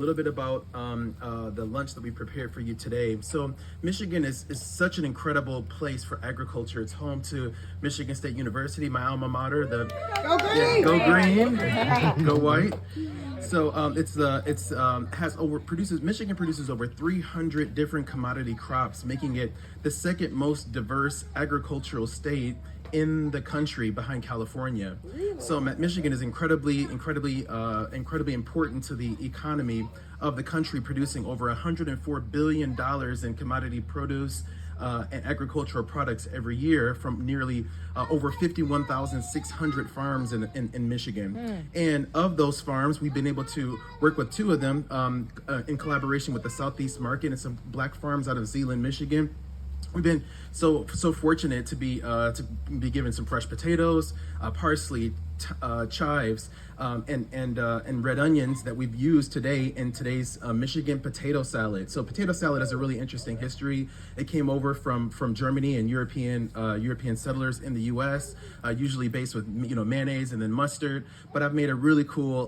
little bit about the lunch that we prepared for you today. So Michigan is such an incredible place for agriculture. It's home to Michigan State University, my alma mater. Go green! Yeah, go green, go white. So Michigan produces over 300 different commodity crops, making it the second most diverse agricultural state in the country behind California. So Michigan is incredibly important to the economy of the country, producing over $104 billion in commodity produce and agricultural products every year from nearly over 51,600 farms in Michigan. And of those farms, we've been able to work with two of them in collaboration with the Southeast Market and some black farms out of Zeeland, Michigan. We've been so fortunate to be given some fresh potatoes, parsley, chives, and red onions that we've used today in today's Michigan potato salad. So potato salad has a really interesting history. It came over from Germany and European settlers in the U.S., usually based with mayonnaise and then mustard. But I've made a really cool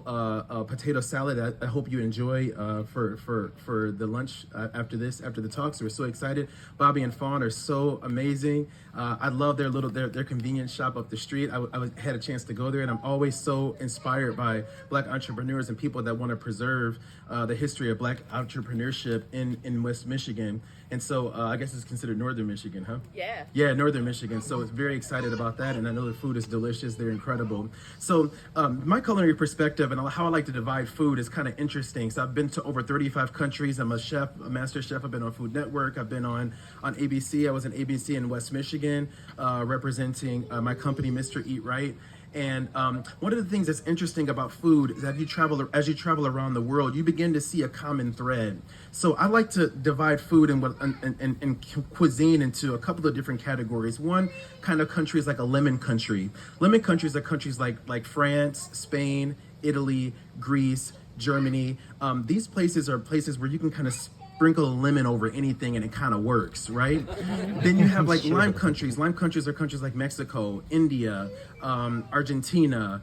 potato salad. I hope you enjoy for the lunch after the talks. We're so excited. Bobby and Fawn are so amazing. I love their convenience shop up the street. I had a chance to go there, and I'm always so inspired by Black entrepreneurs and people that want to preserve the history of Black entrepreneurship in West Michigan. And so I guess it's considered Northern Michigan, huh? Yeah. Yeah, Northern Michigan. So it's very excited about that, and I know the food is delicious. They're incredible. So my culinary perspective and how I like to divide food is kind of interesting. So I've been to over 35 countries. I'm a chef, a master chef. I've been on Food Network. I've been on ABC. I was on ABC in West Michigan, representing my company, Mr. Eat Right. And one of the things that's interesting about food is that as you travel around the world, you begin to see a common thread. So I like to divide food and cuisine into a couple of different categories. One kind of country is like a lemon country. Lemon countries are countries like France, Spain, Italy, Greece, Germany. These places are places where you can kind of sprinkle a lemon over anything and it kind of works, right? Then you have like lime countries. Lime countries are countries like Mexico, India, Argentina.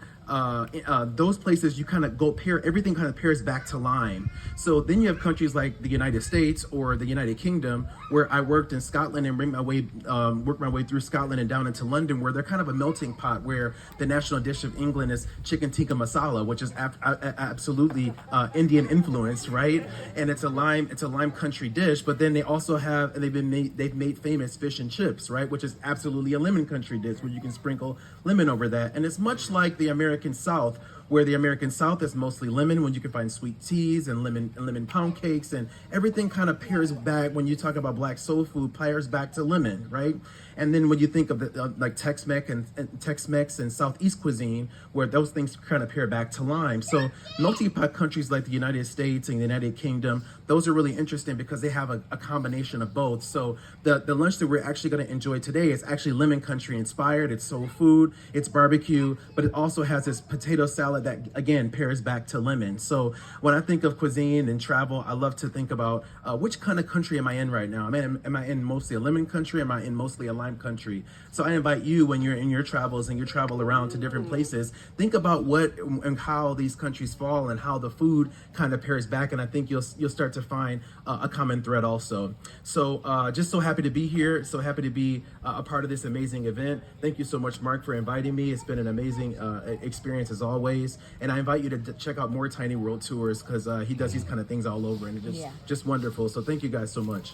Those places you kind of everything kind of pairs back to lime. So then you have countries like the United States or the United Kingdom, where I worked in Scotland and worked my way through Scotland and down into London, where they're kind of a melting pot, where the national dish of England is chicken tikka masala, which is absolutely Indian influence, right? And it's a lime country dish. But then they also they've made famous fish and chips, right? Which is absolutely a lemon country dish, where you can sprinkle lemon over that. And it's much like the American South, where the American South is mostly lemon, when you can find sweet teas and lemon pound cakes, and everything kind of pairs back. When you talk about Black soul food, pairs back to lemon, right? And then when you think of the like Tex-Mex and Southeast cuisine, where those things kind of pair back to lime. So multi-pot countries like the United States and the United Kingdom, those are really interesting because they have a combination of both. So the lunch that we're actually going to enjoy today is actually lemon country inspired. It's soul food, it's barbecue, but it also has this potato salad that again pairs back to lemon. So when I think of cuisine and travel, I love to think about which kind of country am I in right now? Am I in mostly a lemon country? Am I in mostly a lime country? So I invite you, when you're in your travels and you travel around to different places, think about what and how these countries fall and how the food kind of pairs back. And I think you'll start to find a common thread also. So just so happy to be here. So happy to be a part of this amazing event. Thank you so much, Mark, for inviting me. It's been an amazing experience as always. And I invite you to check out more Tiny World tours, because he does these kind of things all over, and it's just wonderful. So thank you guys so much.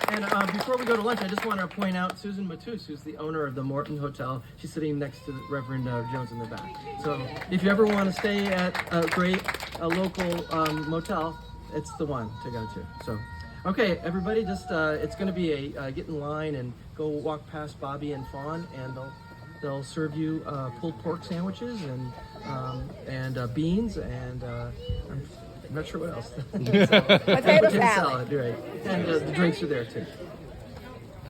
And before we go to lunch, I just want to point out Susan Matus, who's the owner of the Morton Hotel. She's sitting next to Reverend Jones in the back. So if you ever want to stay at a great local motel, it's the one to go to. So, okay, everybody, just it's going to be a get in line and go walk past Bobby and Fawn, and they'll serve you pulled pork sandwiches and beans and I'm not sure what else. Potato salad. Right. And the drinks are there too.